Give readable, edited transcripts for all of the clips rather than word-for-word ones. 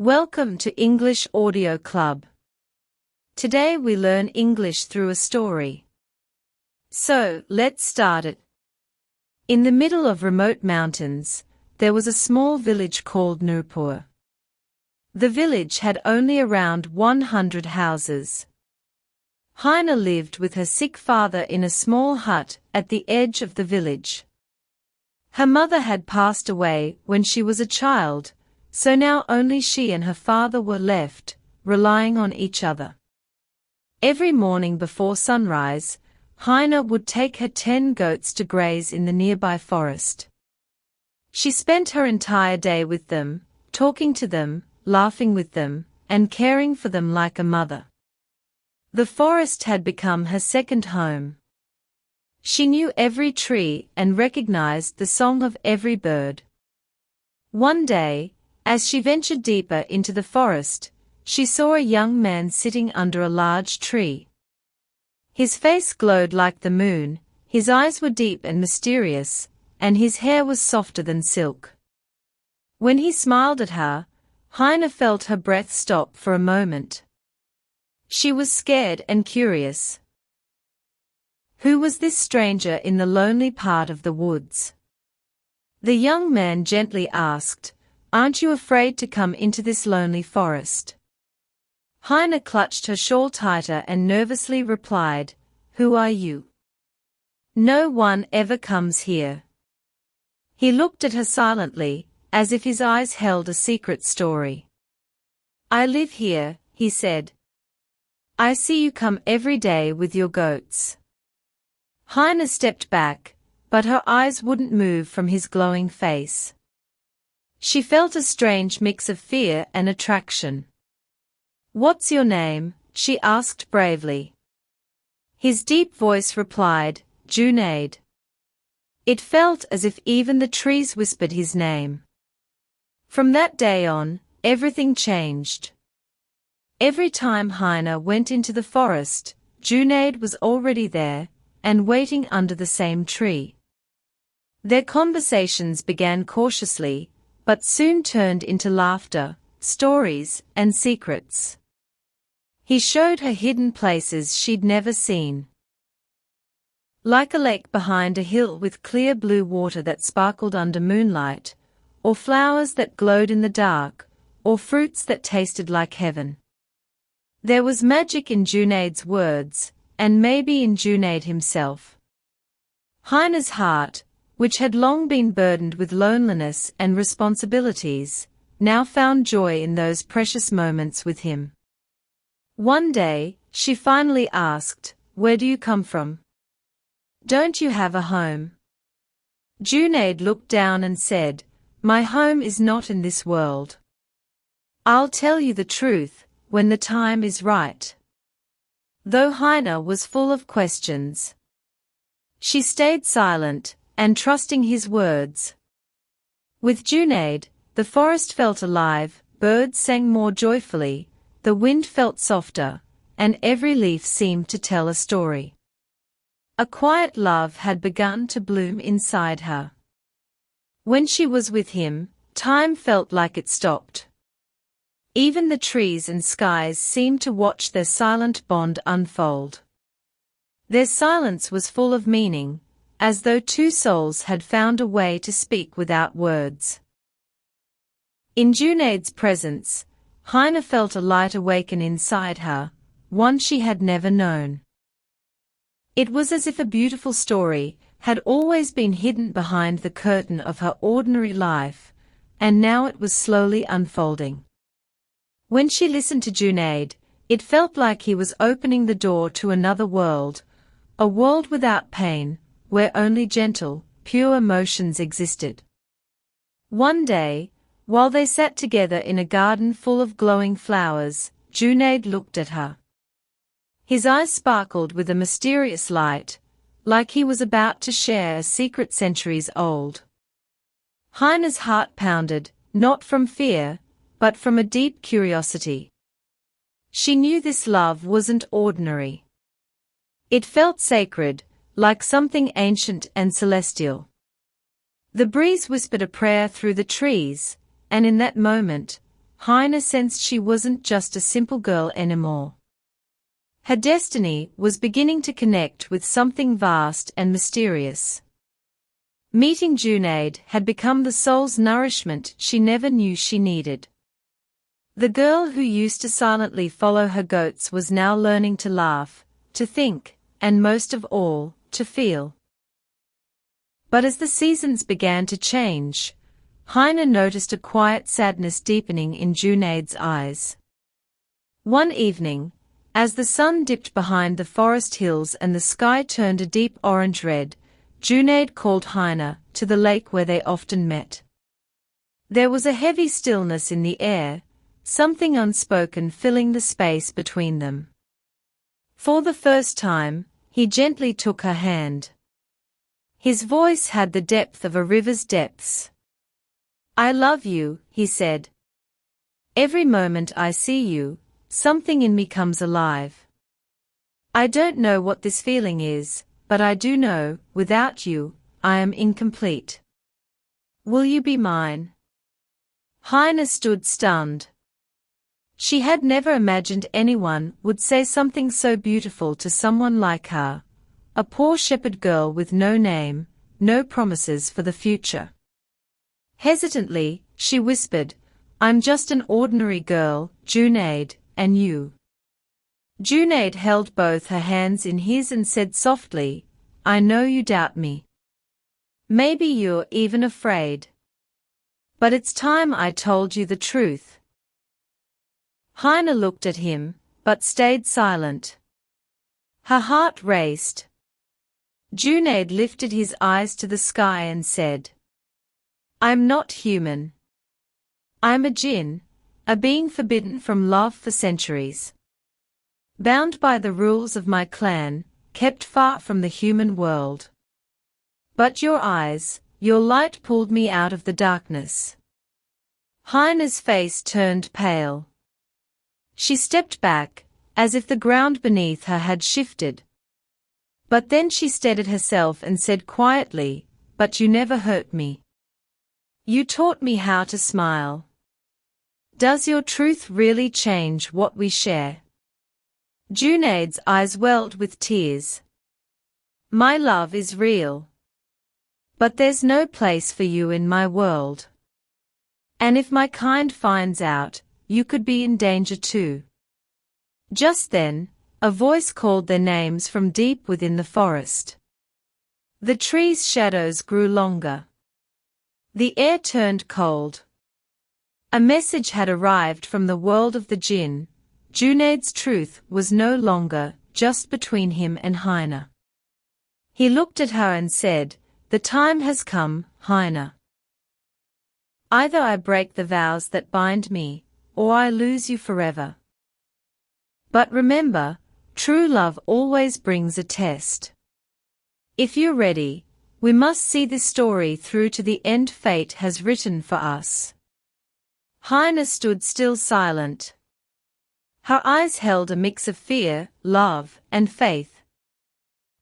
Welcome to English Audio Club. Today we learn English through a story. So, let's start it. In the middle of remote mountains, there was a small village called Nurpur. The village had only around 100 houses. Hina lived with her sick father in a small hut at the edge of the village. Her mother had passed away when she was a child, so now only she and her father were left, relying on each other. Every morning before sunrise, Hina would take her 10 goats to graze in the nearby forest. She spent her entire day with them, talking to them, laughing with them, and caring for them like a mother. The forest had become her second home. She knew every tree and recognized the song of every bird. One day, as she ventured deeper into the forest, she saw a young man sitting under a large tree. His face glowed like the moon, his eyes were deep and mysterious, and his hair was softer than silk. When he smiled at her, Hina felt her breath stop for a moment. She was scared and curious. Who was this stranger in the lonely part of the woods? The young man gently asked, "Aren't you afraid to come into this lonely forest?" Hina clutched her shawl tighter and nervously replied, "Who are you?" "No one ever comes here." He looked at her silently, as if his eyes held a secret story. "I live here," he said. "I see you come every day with your goats." Hina stepped back, but her eyes wouldn't move from his glowing face. She felt a strange mix of fear and attraction. "What's your name?" she asked bravely. His deep voice replied, "Junaid." It felt as if even the trees whispered his name. From that day on, everything changed. Every time Hina went into the forest, Junaid was already there, and waiting under the same tree. Their conversations began cautiously, but soon turned into laughter, stories, and secrets. He showed her hidden places she'd never seen. Like a lake behind a hill with clear blue water that sparkled under moonlight, or flowers that glowed in the dark, or fruits that tasted like heaven. There was magic in Junaid's words, and maybe in Junaid himself. Hina's heart, which had long been burdened with loneliness and responsibilities, now found joy in those precious moments with him. One day, she finally asked, "Where do you come from? Don't you have a home?" Junaid looked down and said, "My home is not in this world. I'll tell you the truth, when the time is right." Though Hina was full of questions, she stayed silent, and trusting his words. With Junaid, the forest felt alive, birds sang more joyfully, the wind felt softer, and every leaf seemed to tell a story. A quiet love had begun to bloom inside her. When she was with him, time felt like it stopped. Even the trees and skies seemed to watch their silent bond unfold. Their silence was full of meaning, as though two souls had found a way to speak without words. In Junaid's presence, Hina felt a light awaken inside her, one she had never known. It was as if a beautiful story had always been hidden behind the curtain of her ordinary life, and now it was slowly unfolding. When she listened to Junaid, it felt like he was opening the door to another world, a world without pain, where only gentle, pure emotions existed. One day, while they sat together in a garden full of glowing flowers, Junaid looked at her. His eyes sparkled with a mysterious light, like he was about to share a secret centuries old. Hina's heart pounded, not from fear, but from a deep curiosity. She knew this love wasn't ordinary. It felt sacred, like something ancient and celestial. The breeze whispered a prayer through the trees, and in that moment, Hina sensed she wasn't just a simple girl anymore. Her destiny was beginning to connect with something vast and mysterious. Meeting Junaid had become the soul's nourishment she never knew she needed. The girl who used to silently follow her goats was now learning to laugh, to think, and most of all, to feel. But as the seasons began to change, Hina noticed a quiet sadness deepening in Junaid's eyes. One evening, as the sun dipped behind the forest hills and the sky turned a deep orange-red, Junaid called Hina to the lake where they often met. There was a heavy stillness in the air, something unspoken filling the space between them. For the first time, he gently took her hand. His voice had the depth of a river's depths. "I love you," he said. "Every moment I see you, something in me comes alive. I don't know what this feeling is, but I do know, without you, I am incomplete. Will you be mine?" Hina stood stunned. She had never imagined anyone would say something so beautiful to someone like her, a poor shepherd girl with no name, no promises for the future. Hesitantly, she whispered, "I'm just an ordinary girl, Junaid, and you." Junaid held both her hands in his and said softly, "I know you doubt me. Maybe you're even afraid. But it's time I told you the truth." Hina looked at him, but stayed silent. Her heart raced. Junaid lifted his eyes to the sky and said, "I'm not human. I'm a jinn, a being forbidden from love for centuries. Bound by the rules of my clan, kept far from the human world. But your eyes, your light pulled me out of the darkness." Hina's face turned pale. She stepped back, as if the ground beneath her had shifted. But then she steadied herself and said quietly, "But you never hurt me. You taught me how to smile. Does your truth really change what we share?" Junaid's eyes welled with tears. "My love is real. But there's no place for you in my world. And if my kind finds out, you could be in danger too." Just then, a voice called their names from deep within the forest. The trees' shadows grew longer. The air turned cold. A message had arrived from the world of the jinn. Junaid's truth was no longer just between him and Hina. He looked at her and said, "The time has come, Hina. Either I break the vows that bind me, or I lose you forever. But remember, true love always brings a test. If you're ready, we must see this story through to the end fate has written for us." Hina stood still silent. Her eyes held a mix of fear, love, and faith.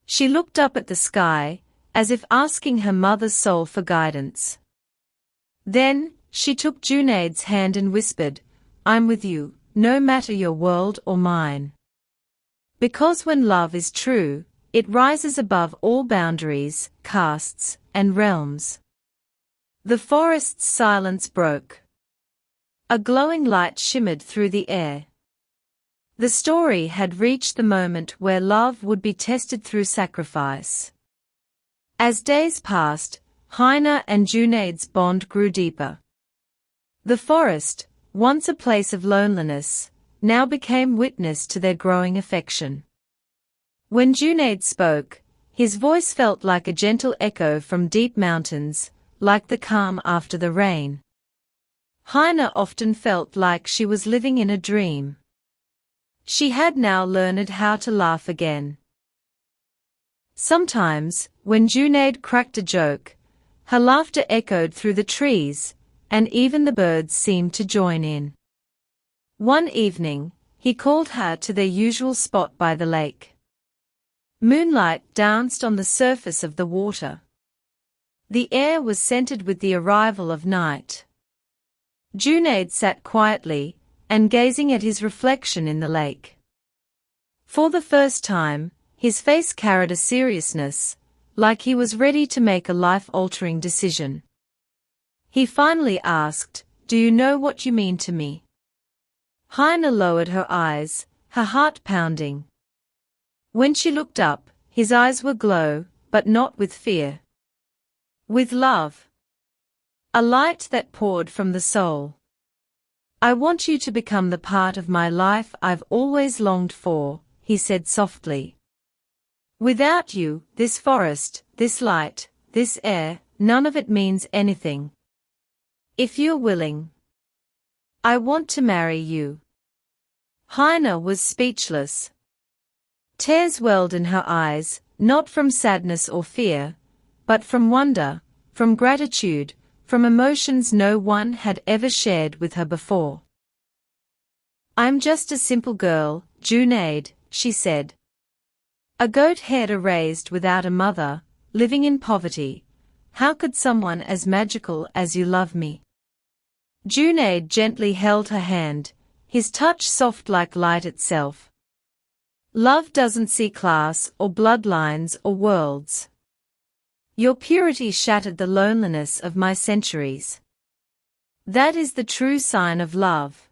She looked up at the sky, as if asking her mother's soul for guidance. Then, she took Junaid's hand and whispered, "I'm with you, no matter your world or mine. Because when love is true, it rises above all boundaries, castes, and realms." The forest's silence broke. A glowing light shimmered through the air. The story had reached the moment where love would be tested through sacrifice. As days passed, Hina and Junaid's bond grew deeper. The forest, once a place of loneliness, now became witness to their growing affection. When Junaid spoke, his voice felt like a gentle echo from deep mountains, like the calm after the rain. Hina often felt like she was living in a dream. She had now learned how to laugh again. Sometimes, when Junaid cracked a joke, her laughter echoed through the trees, and even the birds seemed to join in. One evening, he called her to their usual spot by the lake. Moonlight danced on the surface of the water. The air was scented with the arrival of night. Junaid sat quietly, and gazing at his reflection in the lake. For the first time, his face carried a seriousness, like he was ready to make a life-altering decision. He finally asked, "Do you know what you mean to me?" Hina lowered her eyes, her heart pounding. When she looked up, his eyes were aglow, but not with fear. With love. A light that poured from the soul. "I want you to become the part of my life I've always longed for," he said softly. "Without you, this forest, this light, this air, none of it means anything. If you're willing, I want to marry you." Hina was speechless. Tears welled in her eyes, not from sadness or fear, but from wonder, from gratitude, from emotions no one had ever shared with her before. "I'm just a simple girl, Junaid," she said. "A goat-herd raised without a mother, living in poverty. How could someone as magical as you love me?" Junaid gently held her hand, his touch soft like light itself. "Love doesn't see class or bloodlines or worlds. Your purity shattered the loneliness of my centuries. That is the true sign of love."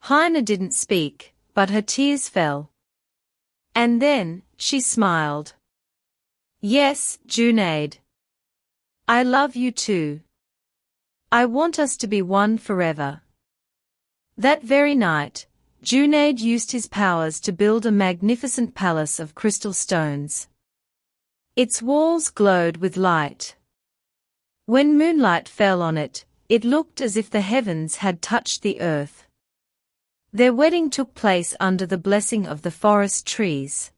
Hina didn't speak, but her tears fell. And then, she smiled. "Yes, Junaid. I love you too. I want us to be one forever." That very night, Junaid used his powers to build a magnificent palace of crystal stones. Its walls glowed with light. When moonlight fell on it, it looked as if the heavens had touched the earth. Their wedding took place under the blessing of the forest trees.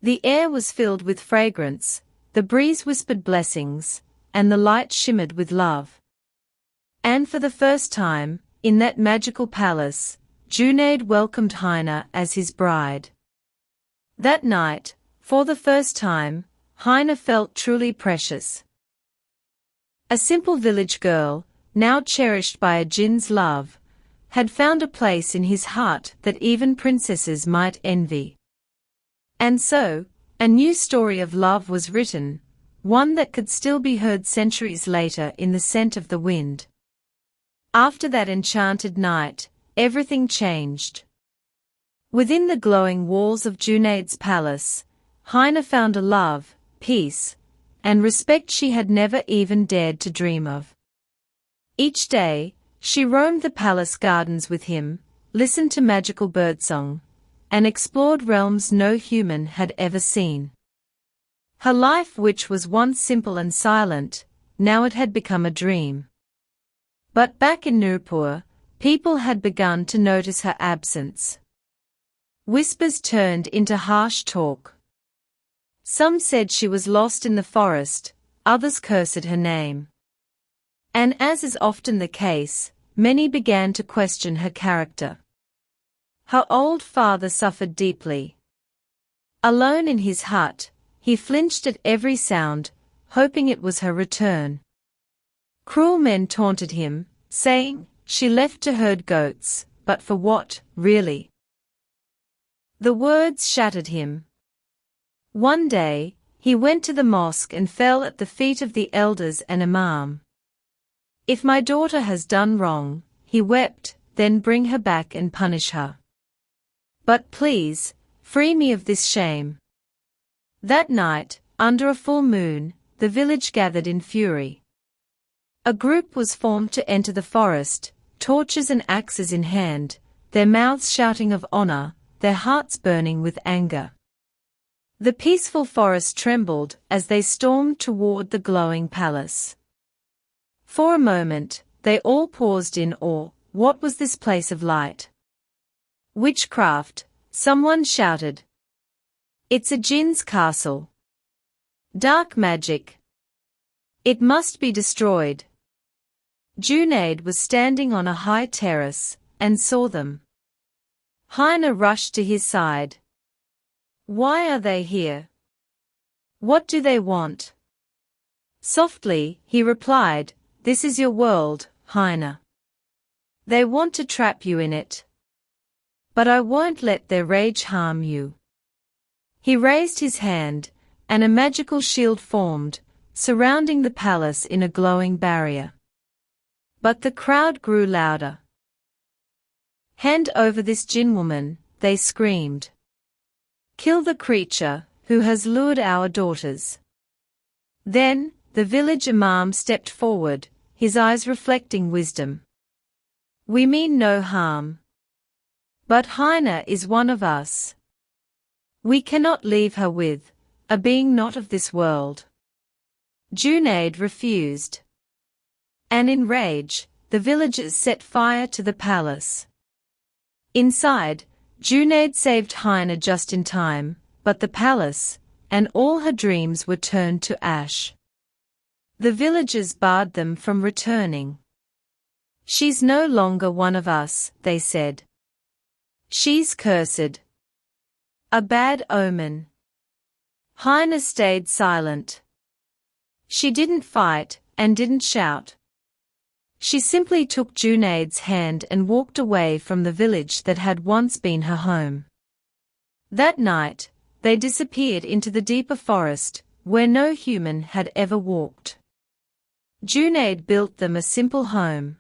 The air was filled with fragrance, the breeze whispered blessings, and the light shimmered with love. And for the first time, in that magical palace, Junaid welcomed Hina as his bride. That night, for the first time, Hina felt truly precious. A simple village girl, now cherished by a jinn's love, had found a place in his heart that even princesses might envy. And so, a new story of love was written, one that could still be heard centuries later in the scent of the wind. After that enchanted night, everything changed. Within the glowing walls of Junaid's palace, Hina found a love, peace, and respect she had never even dared to dream of. Each day, she roamed the palace gardens with him, listened to magical birdsong, and explored realms no human had ever seen. Her life, which was once simple and silent, now it had become a dream. But back in Nurpur, people had begun to notice her absence. Whispers turned into harsh talk. Some said she was lost in the forest, others cursed her name. And as is often the case, many began to question her character. Her old father suffered deeply. Alone in his hut, he flinched at every sound, hoping it was her return. Cruel men taunted him, saying, "She left to herd goats, but for what, really?" The words shattered him. One day, he went to the mosque and fell at the feet of the elders and imam. "If my daughter has done wrong," he wept, "then bring her back and punish her. But please, free me of this shame." That night, under a full moon, the village gathered in fury. A group was formed to enter the forest, torches and axes in hand, their mouths shouting of honor, their hearts burning with anger. The peaceful forest trembled as they stormed toward the glowing palace. For a moment, they all paused in awe. What was this place of light? "Witchcraft," someone shouted. "It's a jinn's castle. Dark magic. It must be destroyed." Junaid was standing on a high terrace, and saw them. Hina rushed to his side. "Why are they here? What do they want?" Softly, he replied, "This is your world, Hina. They want to trap you in it. But I won't let their rage harm you. He raised his hand, and a magical shield formed, surrounding the palace in a glowing barrier. But the crowd grew louder. Hand over this jinn woman, they screamed. Kill the creature, who has lured our daughters. Then, the village imam stepped forward, his eyes reflecting wisdom. We mean no harm. But Hina is one of us. We cannot leave her with a being not of this world. Junaid refused. And in rage, the villagers set fire to the palace. Inside, Junaid saved Hina just in time, but the palace, and all her dreams were turned to ash. The villagers barred them from returning. She's no longer one of us, they said. She's cursed. A bad omen. Hina stayed silent. She didn't fight, and didn't shout. She simply took Junaid's hand and walked away from the village that had once been her home. That night, they disappeared into the deeper forest, where no human had ever walked. Junaid built them a simple home.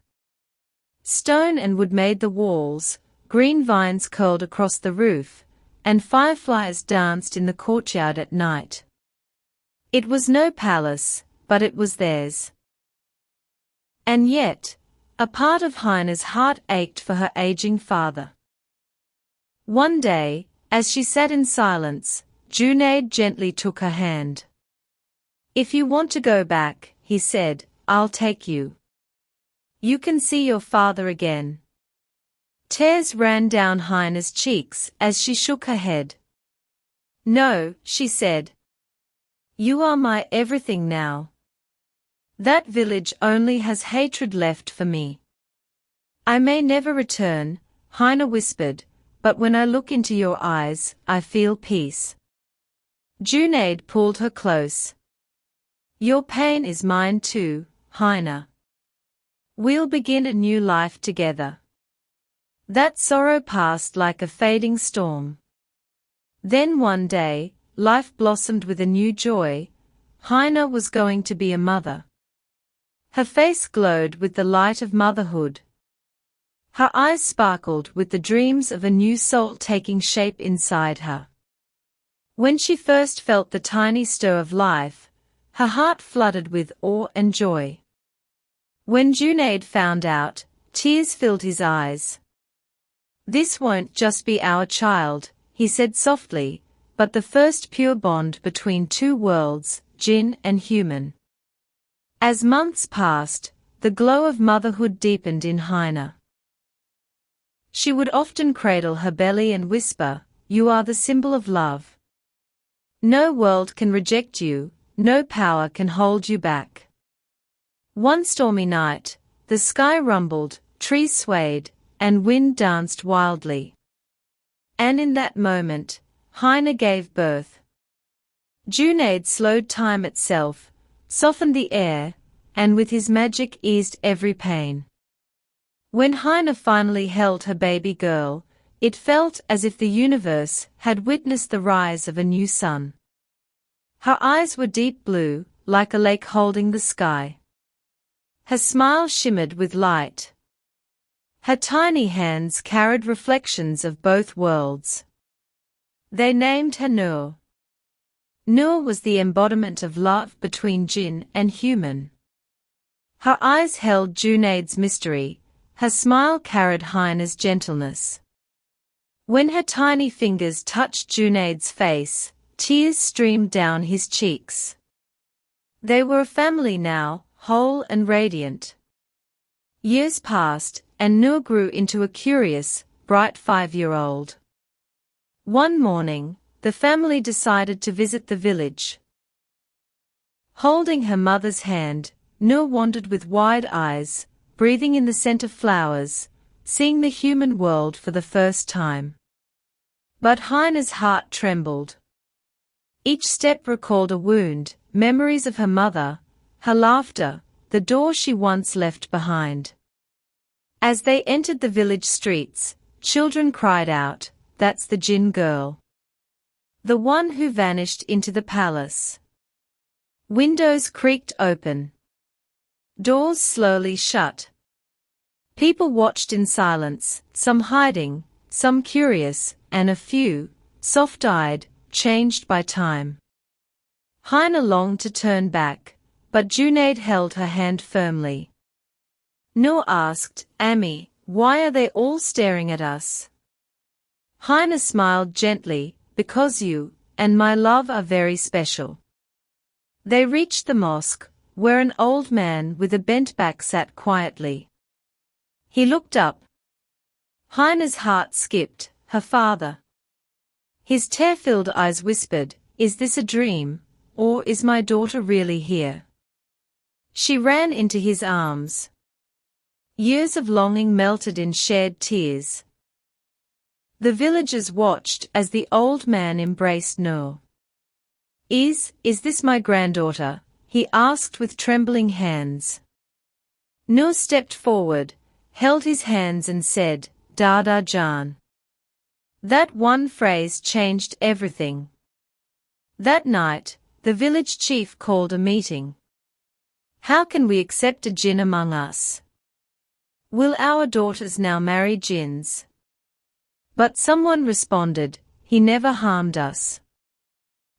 Stone and wood made the walls, green vines curled across the roof, and fireflies danced in the courtyard at night. It was no palace, but it was theirs. And yet, a part of Hina's heart ached for her aging father. One day, as she sat in silence, Junaid gently took her hand. If you want to go back, he said, I'll take you. You can see your father again. Tears ran down Hina's cheeks as she shook her head. No, she said. You are my everything now. That village only has hatred left for me. I may never return, Hina whispered, but when I look into your eyes, I feel peace. Junaid pulled her close. Your pain is mine too, Hina. We'll begin a new life together. That sorrow passed like a fading storm. Then one day, life blossomed with a new joy. Hina was going to be a mother. Her face glowed with the light of motherhood. Her eyes sparkled with the dreams of a new soul taking shape inside her. When she first felt the tiny stir of life, her heart flooded with awe and joy. When Junaid found out, tears filled his eyes. This won't just be our child, he said softly, but the first pure bond between two worlds, jinn and human. As months passed, the glow of motherhood deepened in Hina. She would often cradle her belly and whisper, You are the symbol of love. No world can reject you, no power can hold you back. One stormy night, the sky rumbled, trees swayed, and wind danced wildly. And in that moment, Hina gave birth. Junaid slowed time itself, softened the air, and with his magic eased every pain. When Hina finally held her baby girl, it felt as if the universe had witnessed the rise of a new sun. Her eyes were deep blue, like a lake holding the sky. Her smile shimmered with light. Her tiny hands carried reflections of both worlds. They named her Nur. Nur was the embodiment of love between jinn and human. Her eyes held Junaid's mystery, her smile carried Hina's gentleness. When her tiny fingers touched Junaid's face, tears streamed down his cheeks. They were a family now, whole and radiant. Years passed, and Nur grew into a curious, bright 5-year-old. One morning, the family decided to visit the village. Holding her mother's hand, Nur wandered with wide eyes, breathing in the scent of flowers, seeing the human world for the first time. But Hina's heart trembled. Each step recalled a wound, memories of her mother, her laughter, the door she once left behind. As they entered the village streets, children cried out, "That's the jinn girl. The one who vanished into the palace." Windows creaked open. Doors slowly shut. People watched in silence, some hiding, some curious, and a few, soft-eyed, changed by time. Hina longed to turn back, but Junaid held her hand firmly. Noor asked, "Ami, why are they all staring at us?" Hina smiled gently, "Because you and my love are very special." They reached the mosque, where an old man with a bent back sat quietly. He looked up. Hina's heart skipped. Her father. His tear-filled eyes whispered, "Is this a dream, or is my daughter really here?" She ran into his arms. Years of longing melted in shared tears. The villagers watched as the old man embraced Noor. Is this my granddaughter?" he asked with trembling hands. Noor stepped forward, held his hands and said, "Dada Jan." That one phrase changed everything. That night, the village chief called a meeting. "How can we accept a jinn among us? Will our daughters now marry jinns?" But someone responded, "He never harmed us.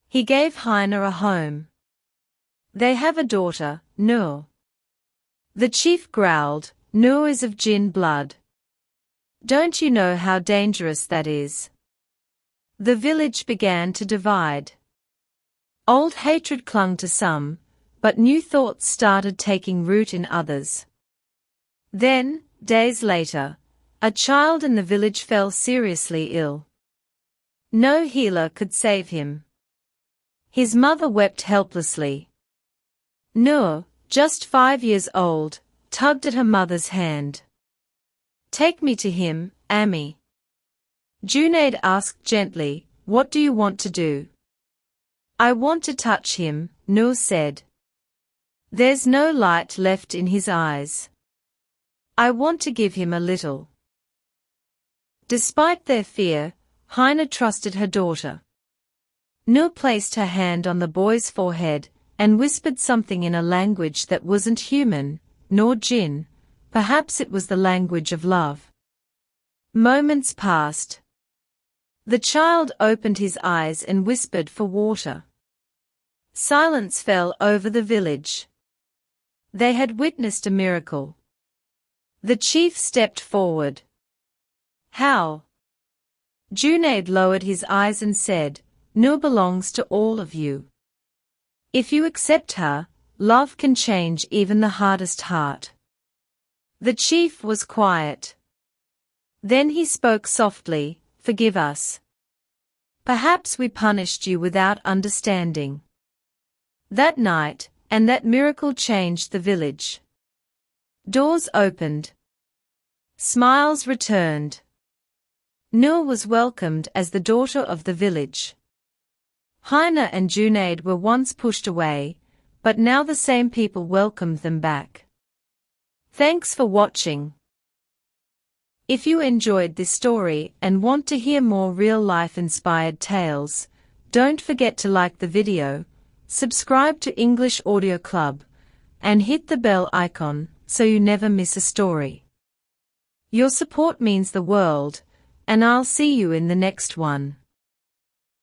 He gave Hina a home. They have a daughter, Noor." The chief growled, "Noor is of jinn blood. Don't you know how dangerous that is?" The village began to divide. Old hatred clung to some, but new thoughts started taking root in others. Then, days later, a child in the village fell seriously ill. No healer could save him. His mother wept helplessly. Noor, just 5 years old, tugged at her mother's hand. "Take me to him, Ami." Junaid asked gently, "What do you want to do?" "I want to touch him," Noor said. "There's no light left in his eyes. I want to give him a little." Despite their fear, Hina trusted her daughter. Noor placed her hand on the boy's forehead and whispered something in a language that wasn't human, nor jinn. Perhaps it was the language of love. Moments passed. The child opened his eyes and whispered for water. Silence fell over the village. They had witnessed a miracle. The chief stepped forward. "How?" Junaid lowered his eyes and said, "Noor belongs to all of you. If you accept her, love can change even the hardest heart." The chief was quiet. Then he spoke softly, "Forgive us. Perhaps we punished you without understanding." That night, and that miracle changed the village. Doors opened. Smiles returned. Noor was welcomed as the daughter of the village. Hina and Junaid were once pushed away, but now the same people welcomed them back. Thanks for watching. If you enjoyed this story and want to hear more real-life inspired tales, don't forget to like the video, subscribe to English Audio Club, and hit the bell icon so you never miss a story. Your support means the world, and I'll see you in the next one.